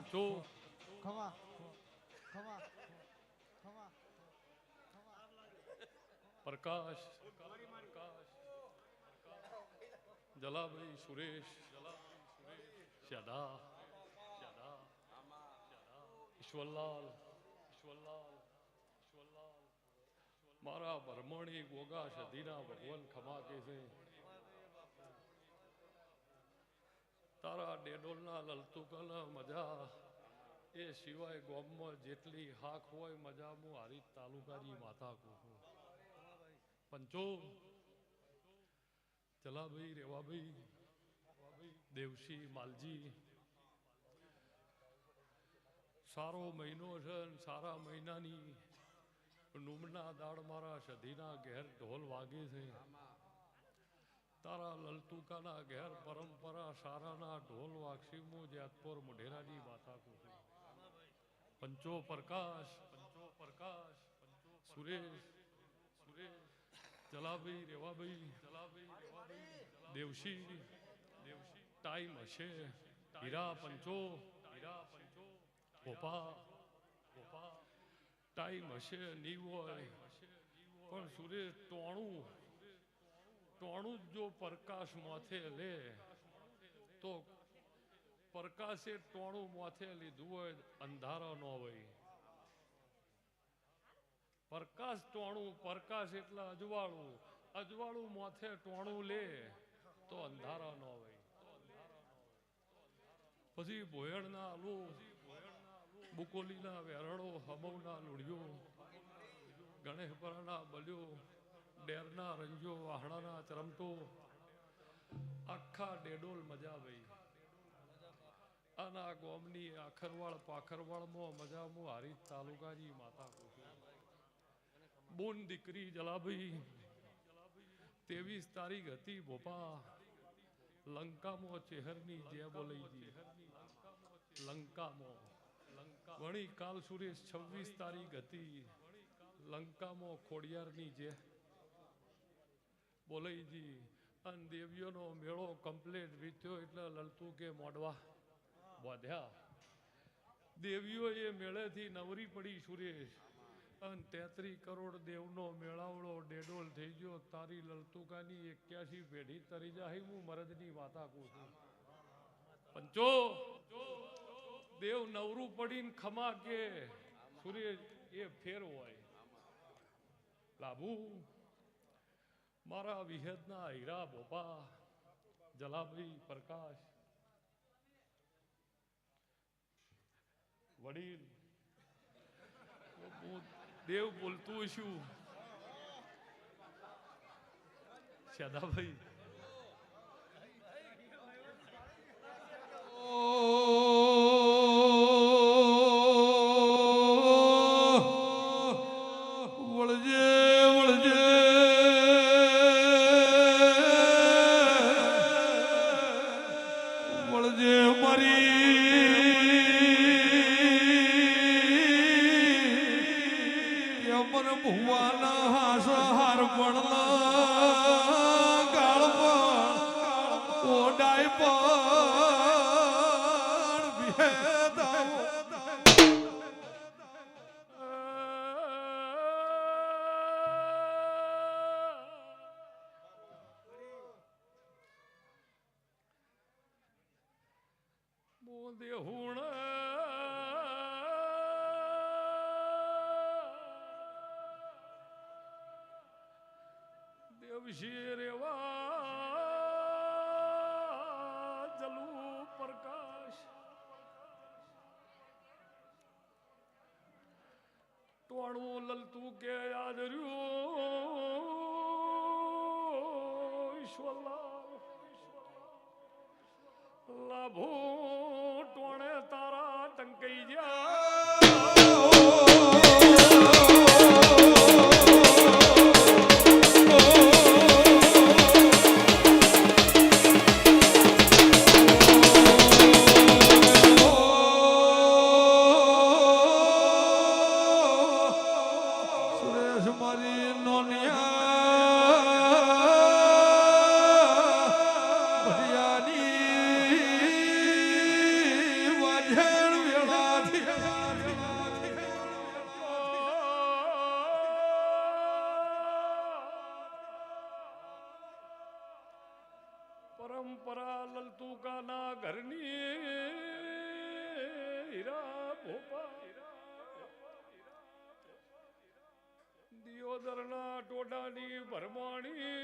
પંચો ખમા ખમા ખમા પ્રકાશ જલાભાઈ સુરેશ શ્યાદા ઈશ્વરલાલ મારા ભરમણી ગોગા સધીના ભગવાન ખમા કે છે તારા ડેડોલના લલતુકના મજા એ સિવાય ગામમાં જેટલી હાક હોય મજા હું હારી તાલુકાની માતા કહું પંચો ચલાભાઈ રેવાભાઈ દેવસી માલજી સારો મહિનો છે સારા મહિનાની નુમના દાડ મારા સધીના ઘેર ઢોલ વાગે છે તારા લલતુકાના ઘેર પરંપરા સારાના ઢોલ વાગશી હું જેતપુર મોઢેરાની માતા કહું પંચો પ્રકાશ સુરેશ જલાભાઈ રેવાભાઈ દેવસી ટાઈમ હશે હીરા પંચો ગોપા ટાઈમ હશે નહીં હોય પણ સુરેશ ટોણું જો પ્રકાશ માથે લે તો પ્રકાશે ટોણું માથે લીધું હોય અંધારો ન હોય પ્રકાશ ટોણું પ્રકાશ એટલે અજવાળું માથે ટોણું લે તો અંધારા ન હોય પછી ભોયણના આલુ બુકોલીના વેરણો હમવના લુડિયો ગણેશપરાના બલ્યો ડેરના રંજો વાહણાના ચરમટો આખા ડેડોલ મજા ભાઈ આના ગોમની આખરવાળ પાખરવાળમાં મજામાં હારી તાલુકાની માતા બોન દીકરી જલાભાઈ 23 તારીખ હતી ભોપા લંકામાં ચેહરની જે બોલાઈ લંકામાં વણી કાલ સુરેશ 26 તારીખ હતી લંકામાં ખોડિયારની જે બોલાઈજી અને દેવીઓનો મેળો કમ્પ્લીટ વીત્યો એટલે લલતું કે મોડવા બોધ્યા દેવીઓ એ મેળેથી નવરી પડી સુરેશ અને 33 કરોડ દેવનો મેળાવડો ડેડોલ થઈ ગયો તારી લલતુકાની 81 પેઢી તરી જાય હું મરદની માતા કહું છું પંચો દેવ નવરું પડીને ખમા કે સુરેશ એ ફેર હોય લાભુ મારા વિહેદના હીરા ભોપા જલાભાઈ પ્રકાશ વડીલ દેવ બોલતું છું શ્યાદાભાઈ લલતું કે યાદ રહ્યું ઈશ્વરલાલ લાભો ટોણે તારા ટંકાઈ જા પરંપરા લલતુકાના ઘરની હીરા ભોપા દિયોદરના ટોડાની ભરમાણી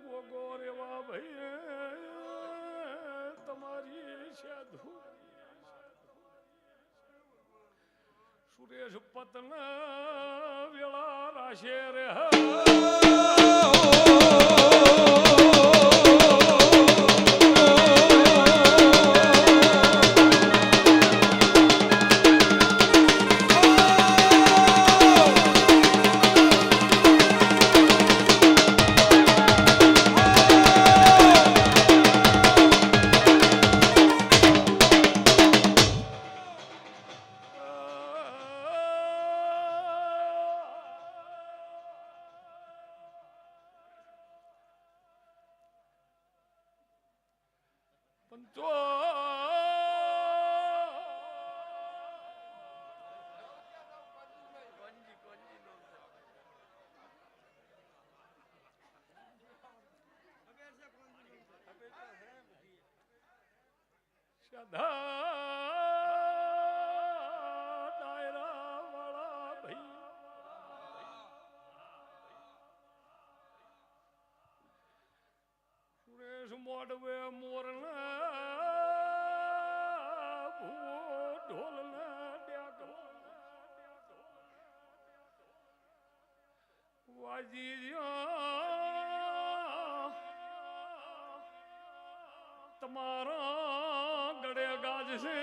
ગોગો રેવા ભાઈ તમારી સાધુ સુરેશ પતન વેળા રાશે રે પંચો સદા ડાયરા વાળા ભાઈ સુરેશ મોડવે મોરના ઢોલના વાજી તમારા ગળે ગાજ છે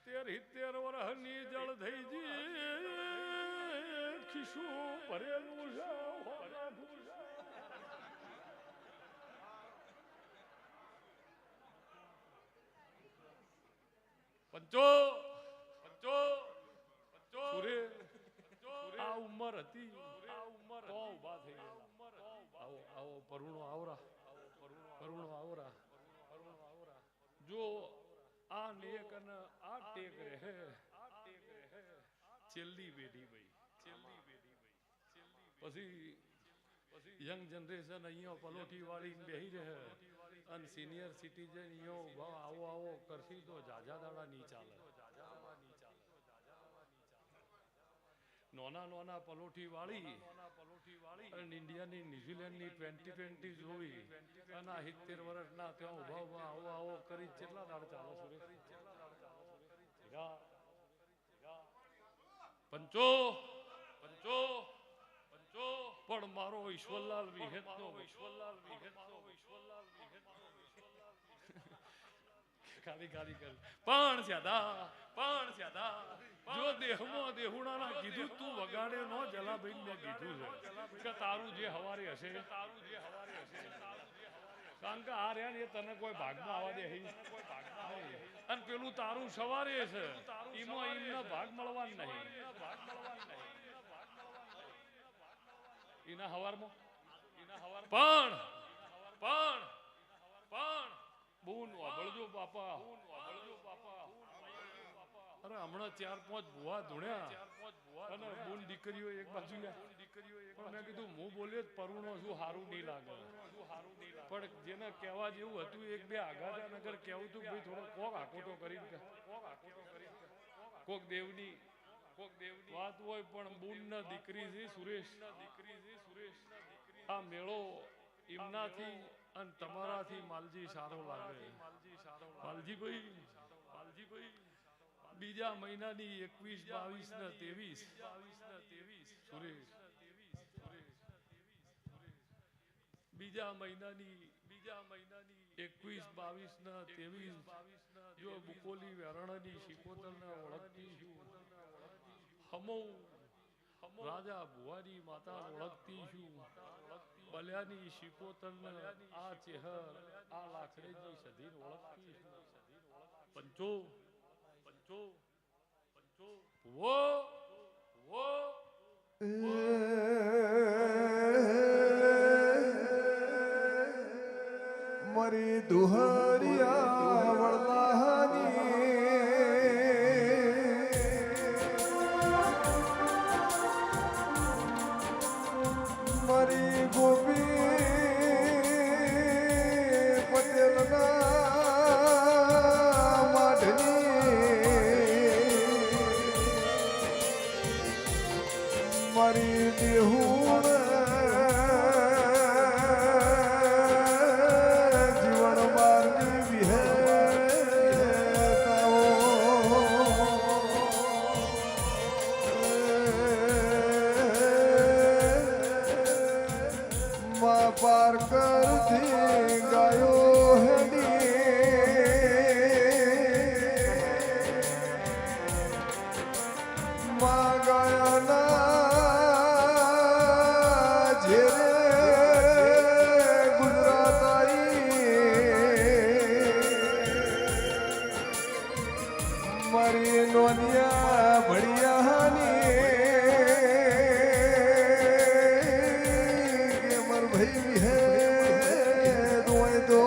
તેર હિત્તેર વરહની જળ થઈ જી ખીસું ભરેલું છે પંચો પંચો સુરે આ ઉંમર હતી તો ઉભા થઈ ગયા આવો આવો પરુણો આવરા પરુણો આવરા જો આ નેક અને આ ટેક રહે છેલ્લી પેઢી ભાઈ પછી યંગ જનરેશન અહીંયા પલોઠી વાળી બેહી રહે અને સિનિયર સિટીઝન અહીંયા આવો આવો કરશી તો જાજા દાડા નહીં ચાલે નોના નોના પલોઠી વાળી અને ઇન્ડિયાની ન્યુઝીલેન્ડની 2020 જોવી અને 70 વર્ષના ત્યાં ઉભા ઉભા આવો આવો કરી કેટલા દાડ ચાલે સુરેશ પંચો પંચો પંચો પણ મારો ઈશ્વરલાલ વિહેત નો ખાલી ખાલી કરી પણ સ્યાદા જો દેહમાં દેહુડાના કીધું તું વગાડે નો જલાભાઈ ને કીધું છે કે તારું જે હવારે હશે કારણ કે આ રહ્યા ને તને કોઈ ભાગમાં આવવા દે અને પેલું તારું સવારે છે એમાં એમનો ભાગ મળવાનું નહીં એના હવારમાં પણ બૂન વાબળજો બાપા અરે હમણાં 4-5 ભુવા ધૂણ્યા અને બૂન દીકરીઓ એક બાજુ પણ મેં કીધું હું બોલ્યો જ પરુણો છું સારું નહીં લાગે પણ જેને કહેવા જેવું હતું એક બે આઘાતા નગર કહેવું તું ભાઈ થોડો કોક આકોટો કરી કોક દેવની વાત હોય પણ બુનના દીકરી છે સુરેશ આ મેળો એમનાથી અને તમારાથી માલજી સારો લાગે માલજીભાઈ બીજા મહિનાની 21, 22 ને 23 સુરેશ બીજા મહિનાની 21, 22 ને 23 જો બુકોલી વેરણાની શિકોતરને ઓળખતી છું હમો રાજા ભુવાની માતા ઓળખતી છું બલ્યાની શિકોતરને આ ચેહર આ લાખડેજી સધીર ઓળખતી છું પંચો વો મારી દુહરિયા વળલાની મારી ગોપી પટેલના માઢની મારી દેહુણ જીવન મારની વિહેતાઓ મા પાર કરતી ગાયો હેડી મા ગાયાના ઝેરે ગુજરાત આઈ મારી નોનિયા ભડિયાની કે મર ભાઈ હે દોય દો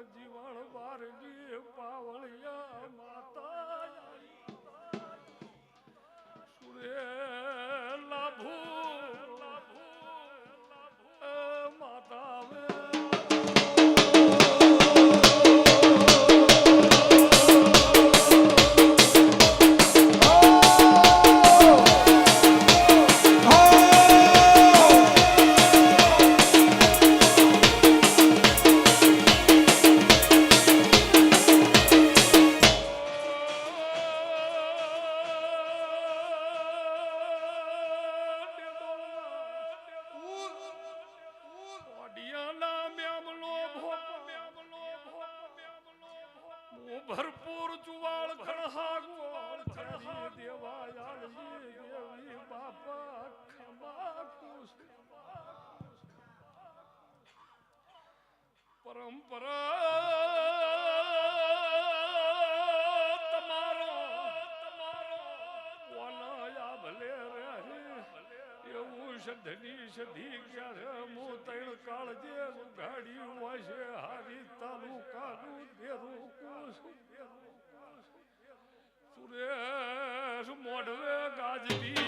જીવન બારજી પાવળિયા માતા સુરે લાભુ માતા ભરપૂર જુવાળ ખણહાગોળ દેવાયાળજી દેવી બાપા ખમા કુશ પરંપરા તમારો વનયા ભલે રે એવું સધની સધી ક્યારે મો તૈણ કાળજે ગાડી વાશે હારી તાલુકાનું દેરું સુરેશ મોઢવે ગાજવી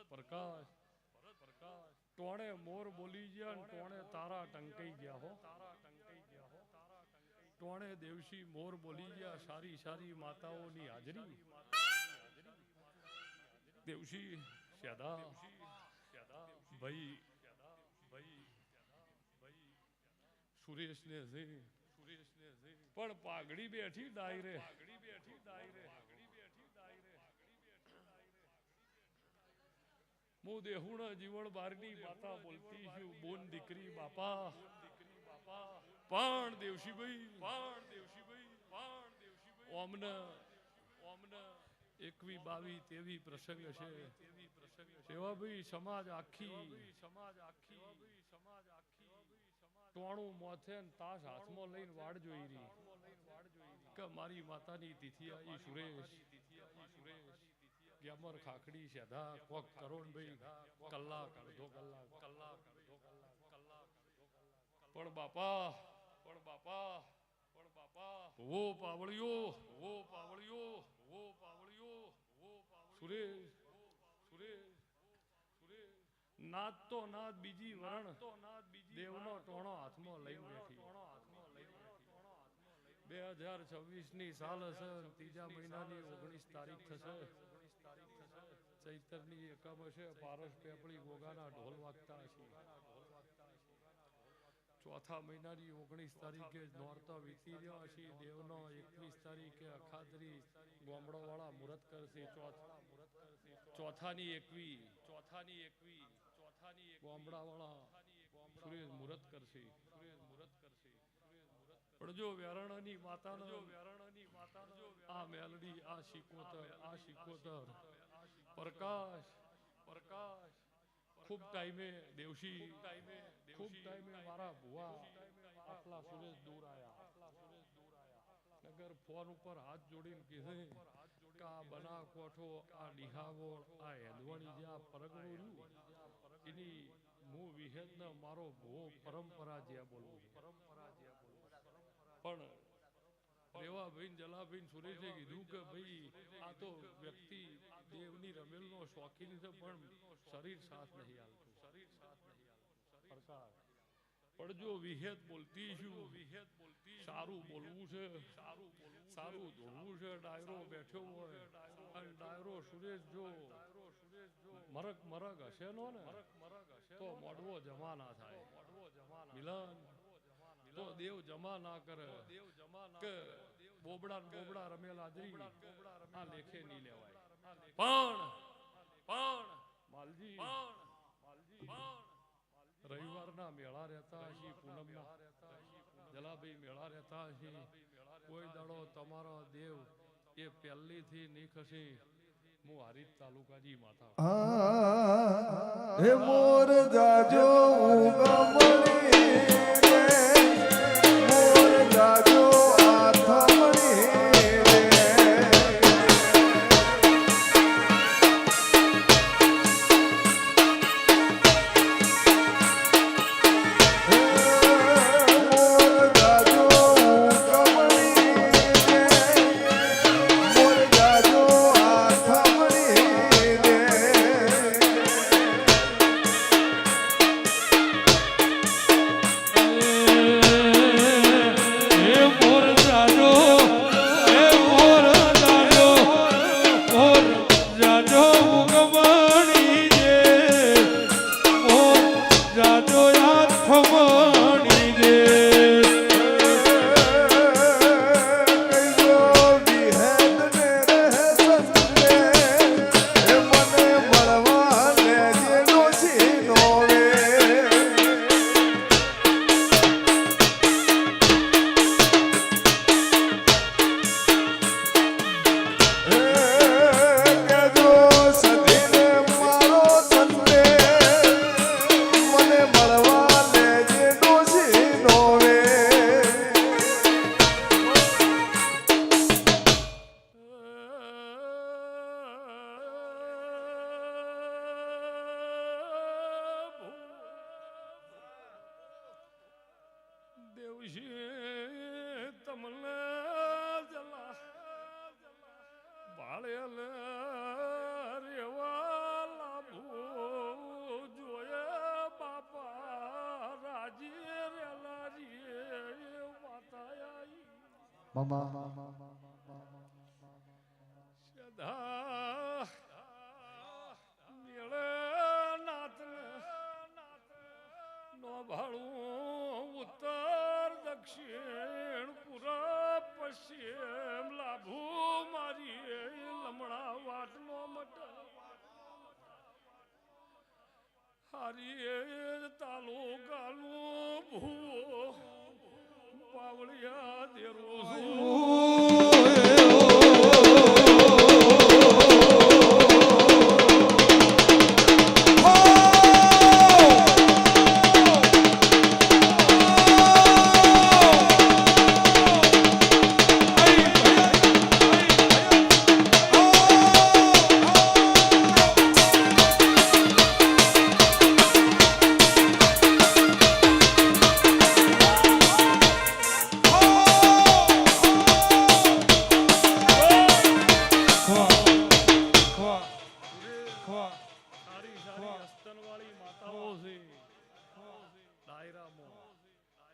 પ્રકાશ ટોણે મોર બોલી ગયા ને ટોણે તારા ટંકાઈ ગયા હો ટોણે દેવશી મોર બોલી ગયા સારી સારી માતાઓની હાજરી દેવશી શ્યાદા ભાઈ સુરેશને પણ પાઘડી બેઠી ડાયરે હું દેહુણા જીવન બારની માતા બોલતી છું બોન દીકરી બાપા પણ દેવશીભાઈ ઓમને 21, 22, 23 પ્રસંગ છે એવા ભાઈ સમાજ આખી ટોણું મોથે ને તાશ હાથમાં લઈને વાડ જોઈ રહી કે મારી માતાની તિથિ આવી સુરેશ ગ્યામર ખાખડી સેધા કોક કરોડભાઈ કલાક અડધો કલાક પણ બાપા વો પાવળિયો સુરેશ નાદ તો નાદ બીજી વરણ દેવનો ટોણો હાથમાં લઈને બેઠી 2026 ની સાલ હશે ત્રીજા મહિનાની 19 તારીખ થશે ચૈતરની એકમ હશે પારસ પેપળી ગોગાના ઢોલ વાગતા હશે ચોથા મહિનાની 19 તારીખે નોરતા વીતી રહ્યા હશે દેવનો 21 તારીખે અખાત્રી ગોમડો વાળા મુહૂર્ત કરશે ચોથાની 21 ગોમડા વાળા સુરેશ મુહૂર્ત કરશે પણ જો વ્યારણાની માતાનો આ મેલડી આ શિકોતર પ્રકાશ ખૂબ ટાઈમે દેવશી ખૂબ ટાઈમે મારા ભુવા આટલા સુરેશ દૂર આયા નગર ફોન ઉપર હાથ જોડીને કીધે કે આ બના કોઠો આ નિહાવો આ હેદવાણી જે આ પરગણું રહ્યું એની હું વિહેદ ને મારો ભો પરંપરા જ્યાં બોલવું પણ રેવાભાઈ જલાભાઈ સુરેશે કીધું કે ભાઈ આ તો વ્યક્તિ દેવની રમેલનો શોખીન છે પણ શરીર સાથ નહીં હાલતું પણ જો વિહેદ બોલતી છું સારું બોલવું છે સારું ધોળવું છે ડાયરો બેઠો હોય અને ડાયરો સુરેશ જો મરક હશે નો ને તો મોડવો જમા ના થાય મિલન તો દેવ જમા ના કરે કે બોબડા રમેલ હાજરી આ લેખે નહીં લેવાય પણ માલજી રવિવારના મેળા રહેતા હશે પૂનમના જલાભાઈ મેળા રહેતા હશે કોઈ દાડો તમારો દેવ એ પહેલીથી નહીં ખસે હું હારીજ તાલુકાજી માતા હે મોર જાજો મોર જાજો મામા સદા મેળે નાથ નો ભાળું ઉત્તર દક્ષિણ પૂરબ પશ્ચિમ લાભુ મારી લમણા વાટનો મટ હારી તાલુકાનું ભૂવો પાવળિયા દેરો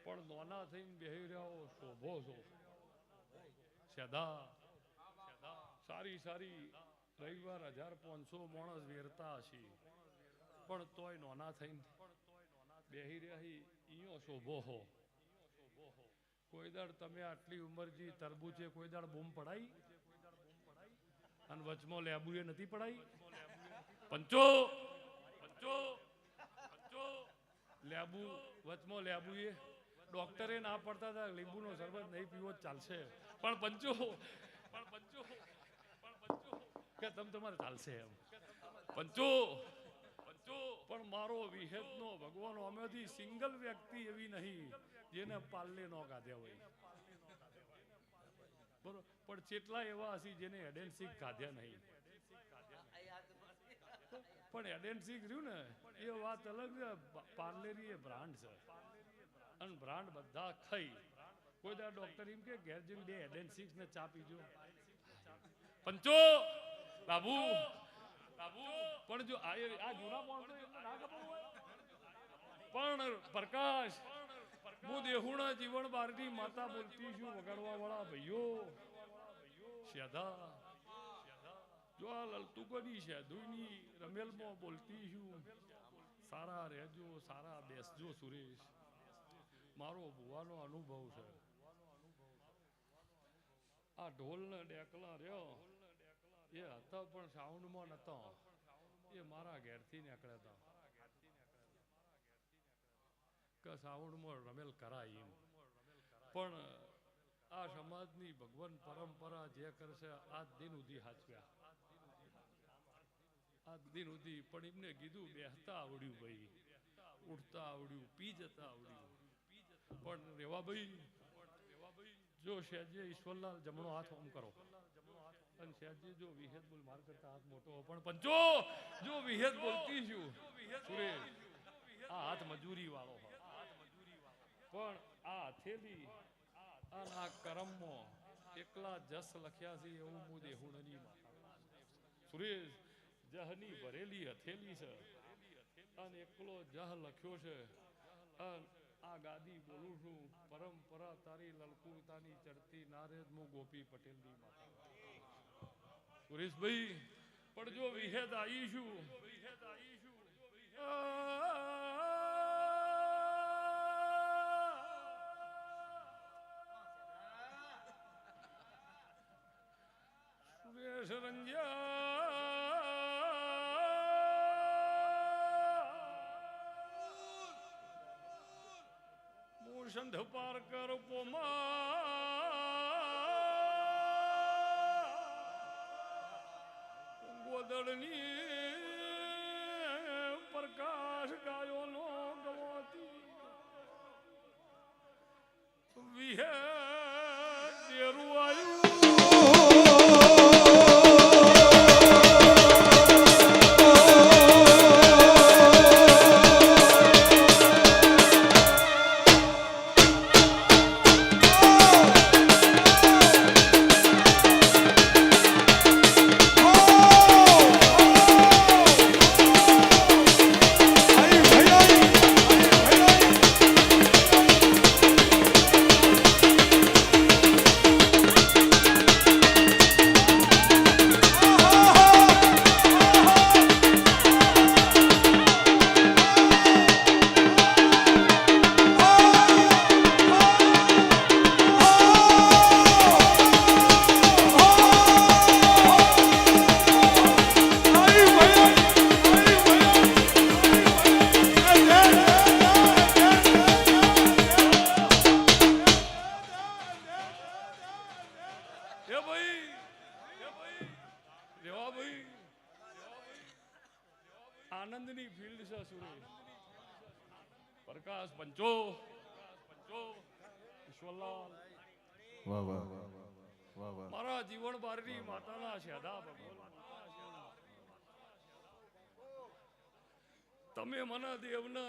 પણ નોના થઈને બેહી રહ્યો શોભો છો સદા સારી સારી રવિવાર 1500 માણસ વેરતા હશે પણ તોય નોના થઈને બેહી રહ્યા ઈયો શોભો હો કોઈ દાડ તમે આટલી ઉંમરજી તરબૂચે કોઈ દાડ બૂમ પડાઈ અને વચમાં લેબુએ નથી પડાઈ પંચો પંચો પંચો લેબુ વચમાં લેબુએ ડોક્ટરે ના પડતા હતા લીંબુનો શરબત નહીં પીવો ચાલશે પણ પંચો કે તમ તમારે ચાલશે એમ પંચો પંચો પણ મારો વિહેતનો ભગવાન અમેથી સિંગલ વ્યક્તિ એવી નહીં જેને પાલ્લે ન કાઢ્યા હોય બરોબર પણ કેટલા એવા હશે જેને એડેન્સિક કાઢ્યા નહીં પણ એડેન્સિક રહ્યું ને એ વાત અલગ પાર્લેરી એ બ્રાન્ડ છે અને બ્રાન્ડ બધા ખાઈ કોઈ દા ડોક્ટર એમ કે ઘેર જઈને 2 એડેન્સિક્સ ને ચા પીજો પંચો બાબુ બાબુ પણ જો આ જૂના માણસો એમને ના ખબર હોય પણ પ્રકાશ હું દેહુણા જીવન બારની માતા બોલતી છું વગાડવા વાળા ભાઈઓ શ્યાદા જો આ લલતુકોની શેદુની રમેલમાં બોલતી છું સારા રહેજો સારા બેસજો સુરેશ મારો ભુવાનો અનુભવ છે આ ઢોલ ને ડેકલા રહ્યો એ હતા પણ સાઉન્ડમાં નતો એ મારા ઘેરથી નીકળ્યા હતા કે સાઉન્ડમાં રમેલ કરાય એમ પણ આ સમાજની ભગવાન પરંપરા જે કરશે આજ દિન સુધી હાચવ્યા આજ દિન સુધી પણ એમને કીધું બેસતા આવડ્યું ભાઈ ઉઠતા આવડ્યું પી જતા આવડ્યું પણ રેવાભાઈ જો શેજે ઈશ્વરલાલ જમણો હાથ ઓમ કરો અને શેજે જો વિહેત બોલ માર કરતા હાથ મોટો પણ પંચો જો વિહેત બોલતી છું સુરેશ આ હાથ મજૂરી વાળો પણ આ હથેલી આ કરમમાં એકલા જસ લખ્યા છે એવું હું દેહુણની સુરેશ જહની ભરેલી હથેલી છે અને એકલો જહ લખ્યો છે આ ગાદી બોલું છું પરંપરા તારી લલકુરતાની ચડતી નારેદ હું ગોપી પટેલની માતા સુરેશભાઈ પણ જો વિહેદ આવીશું સુરેશ રંગ્યા સંધ પાર કર ગોદડની પ્રકાશ ગાયો નો ગવાતી વિહે દેરું આવ્યું આનંદની ફિલ્ડ છે સુરેશ. પ્રકાશ પંચો ઈશ્વરલાલ વાહ વાહ વાહ વાહ. મારા જીવન બારની માતાના શેદા ભગવાન, તમે મને દેવને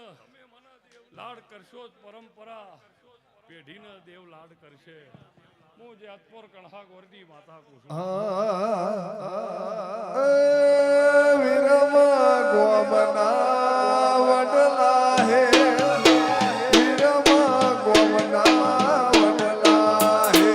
લાડ કરશો જ પરંપરા પેઢીને દેવ લાડ કરશે. હું જેતપુર કણહા ગોરની માતા કહું છું. વીરમા ગોમના વડલા હે, વીરમા ગોમના વડલા હે.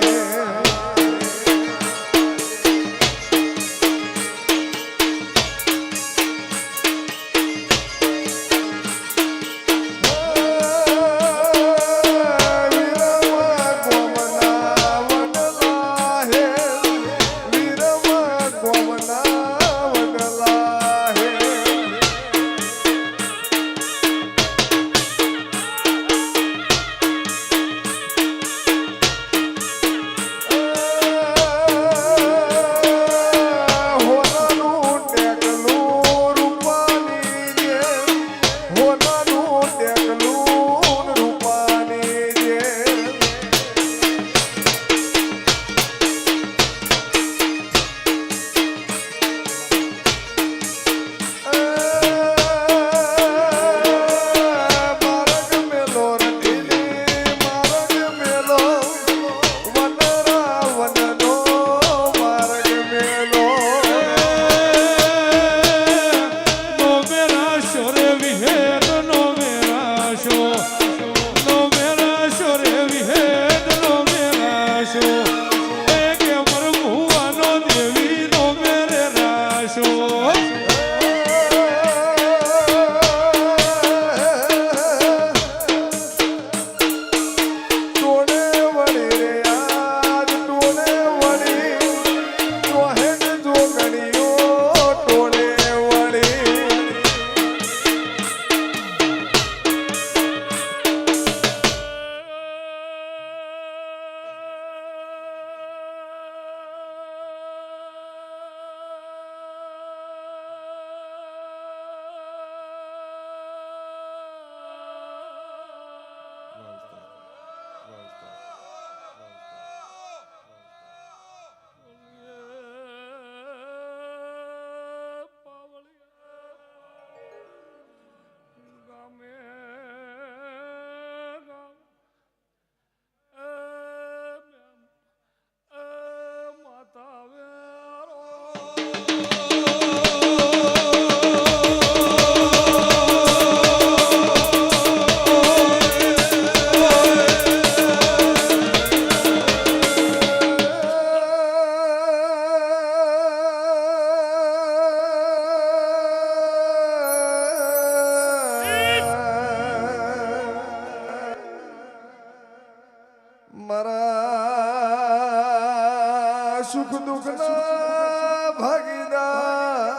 મારા સુખ દુઃખના ભાગીદાર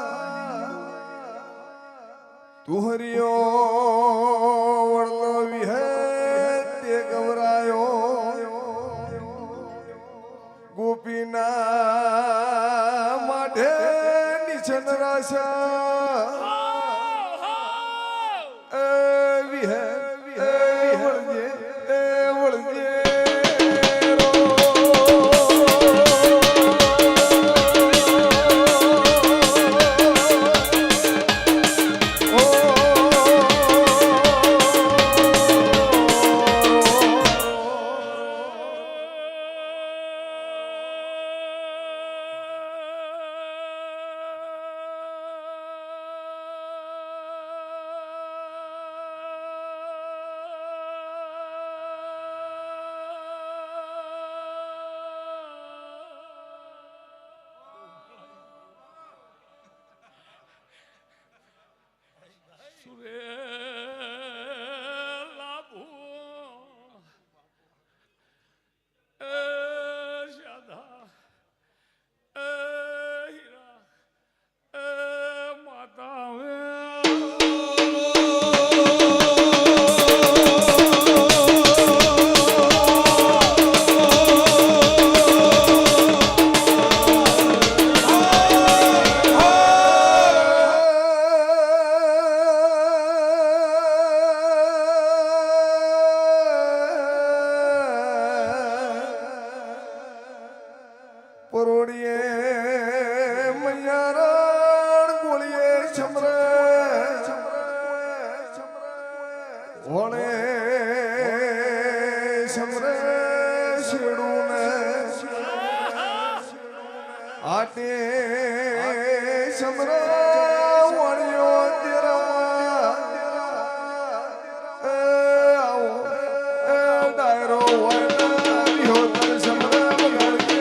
તું હરિયો વડલો વિહે તે ગવરાયો ગોપીના માઢે નિછન રાશા વિહે વળજે વળજે Oh ઓણે સમરેશડું ને આટે સમરા વણ્યો તેરા આવો ડાયરો વણ્યો તર સમરા વગડકે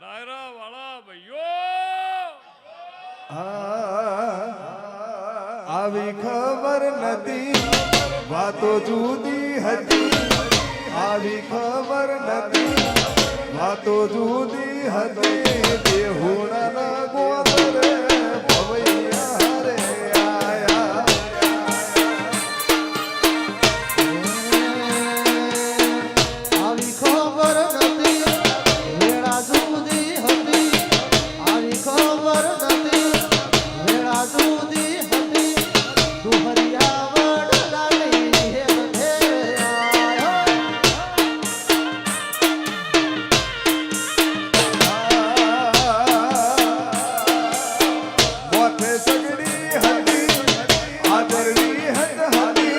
ડાયરા વાળા ભાઈઓ આવી ખબર નથી વાતો જુદી હતી આવી ખબર નથી વાતો જુદી હતી દેહુણા ગોદરે ભવૈયા રે આયા આવી ખબર નથી વેળા જુદી હતી આવી ખબર નથી વેળા જુદી હતી દુહરિયા વડલા લઈ હે આયા મોતે સગડી હતી આદરવી હતી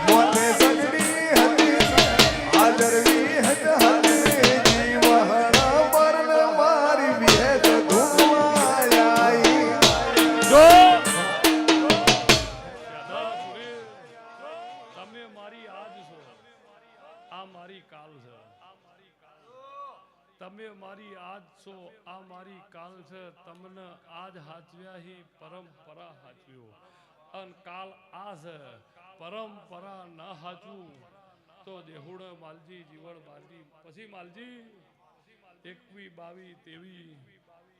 મોતે સગડી હતી આદરવી હતી જીવહણા મરણ મારી વેદ ધુમાઈ જો તમે મારી આજ છો આ મારી કાલ છે તમે મારી આજ છો આ મારી કાલ છે તમને આજ હાચવ્યા હી પરંપરા હાચવ્યો અને કાલ આ છે પરંપરા ન હાચવું તો દેહુડ માલજી જીવન માલજી પછી માલજી 21 22 23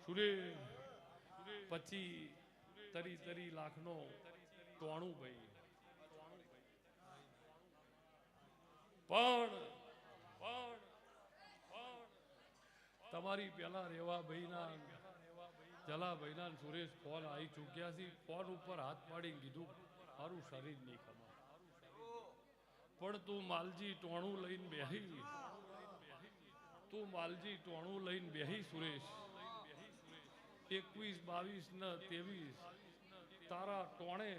સુરેશ પછી તરી લાખનો 93 ભાઈ પણ તમારી પેલા રેવા ભાઈના જલા ભાઈના ને સુરેશ ફોન આવી ચૂક્યા છે ફોન ઉપર હાથ પાડીને કીધું મારું શરીર નહીં ખમા પણ તું માલજી ટોણું લઈને બેહી તું માલજી ટોણું લઈને બેહી સુરેશ 21 22 ને 23 તારા ટોણે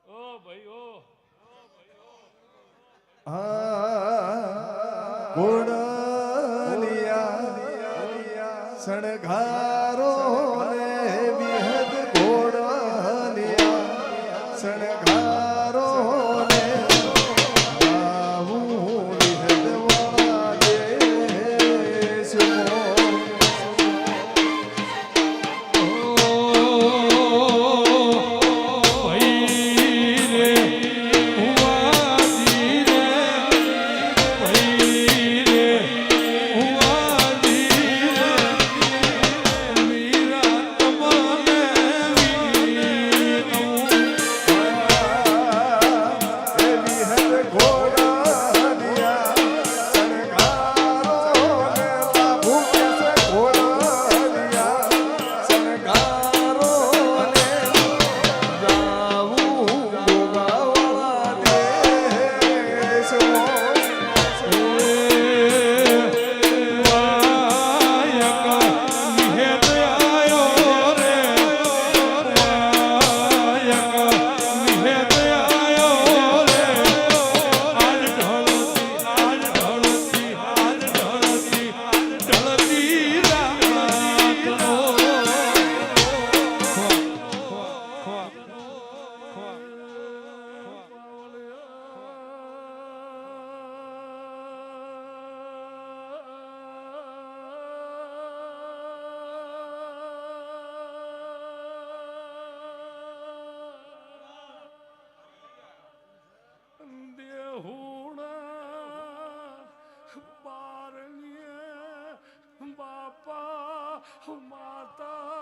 ઓ ભાઈ ઓ ઘોડલિયા સણઘારો ને વિહદ ઘોડલિયા સણઘારો ને આવું વિહદ વાળા દેશમાં બાપા માતા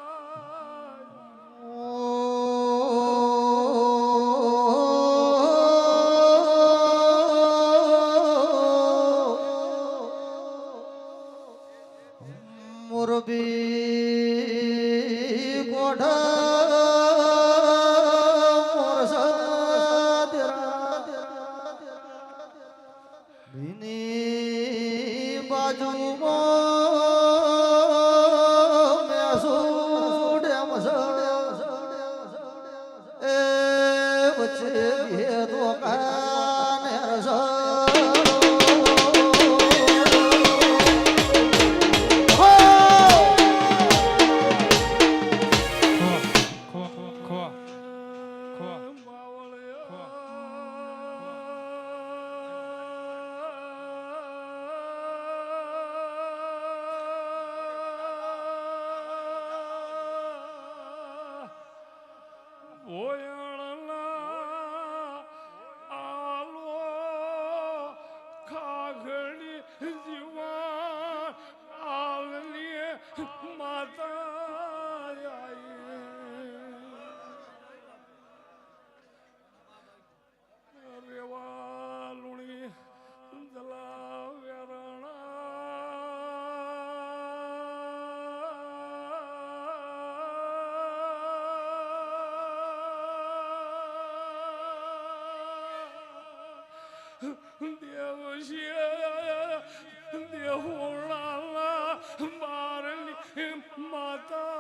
મોરબી ગોઢા ભીની બાજુમાં મેસૂડ એમ એ વચ્ચે ભેદો કાને દેવોળા મારની માતા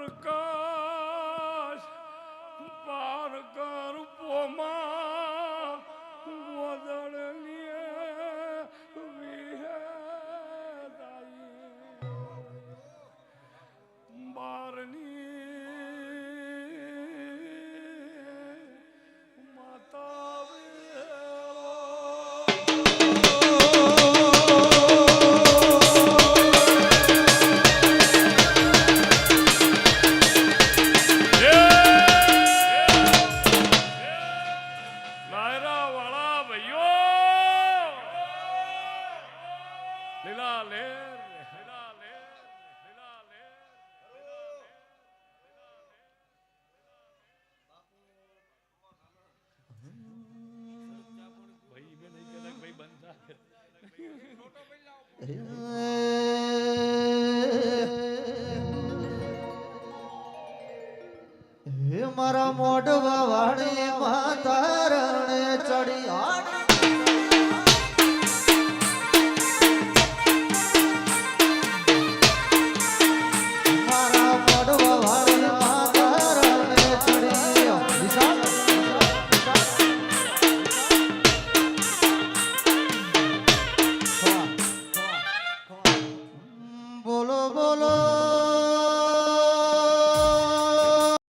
પ્રકાશ પાર કર પોમા ગોદળલીએ વિહેદાઈ બારની માતા હે મારા મોઢવા વાળી માતા રણે ચડી મારા મોઢવા વાળી માતા રણે ચડી બોલો બોલો